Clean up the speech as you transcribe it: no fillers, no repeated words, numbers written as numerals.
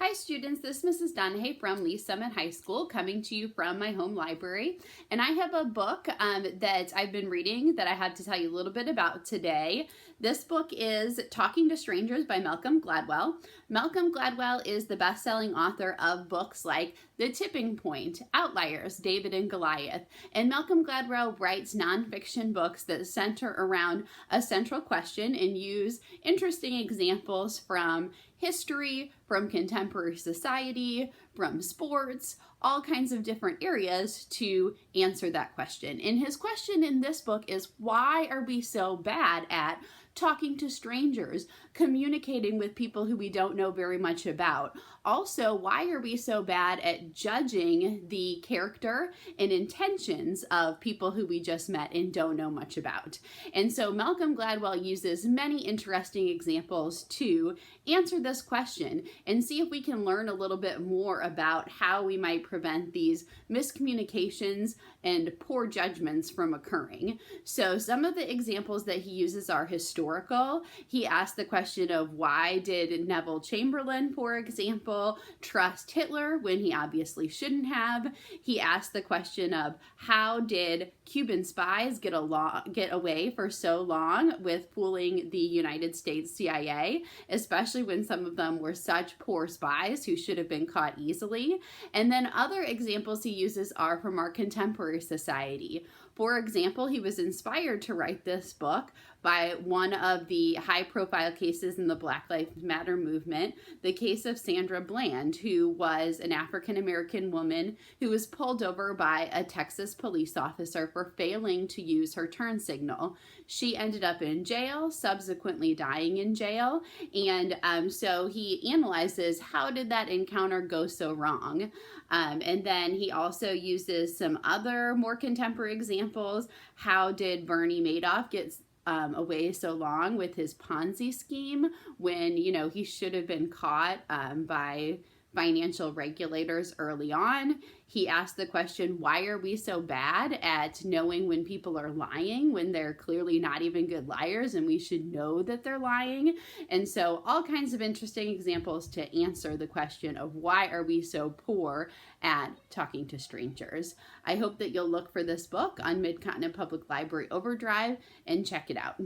Hi students, this is Mrs. Donahue from Lee Summit High School coming to you from my home library. And I have a book that I've been reading that I have to tell you a little bit about today. This book is Talking to Strangers by Malcolm Gladwell. Malcolm Gladwell is the best-selling author of books like The Tipping Point, Outliers, David and Goliath. And Malcolm Gladwell writes nonfiction books that center around a central question and use interesting examples from history, from contemporary society, from sports, all kinds of different areas to answer that question. And his question in this book is, why are we so bad at talking to strangers, communicating with people who we don't know very much about? Also, why are we so bad at judging the character and intentions of people who we just met and don't know much about? And so Malcolm Gladwell uses many interesting examples to answer this question and see if we can learn a little bit more about how we might prevent these miscommunications and poor judgments from occurring. So some of the examples that he uses are historical. He asked the question of, why did Neville Chamberlain, for example, trust Hitler when he obviously shouldn't have? He asked the question of, how did Cuban spies get away for so long with fooling the United States CIA, especially when some of them were such poor spies who should have been caught easily? And then other examples he uses are from our contemporary society. For example, he was inspired to write this book by one of the high-profile cases in the Black Lives Matter movement, the case of Sandra Bland, who was an African-American woman who was pulled over by a Texas police officer for failing to use her turn signal. She ended up in jail, subsequently dying in jail, and so he analyzes, how did that encounter go so wrong? And then he also uses some other more contemporary examples. How did Bernie Madoff get away so long with his Ponzi scheme when, he should have been caught by financial regulators early on? He asked the question, why are we so bad at knowing when people are lying when they're clearly not even good liars and we should know that they're lying? And so all kinds of interesting examples to answer the question of, why are we so poor at talking to strangers? I hope that you'll look for this book on Mid-Continent Public Library Overdrive and check it out.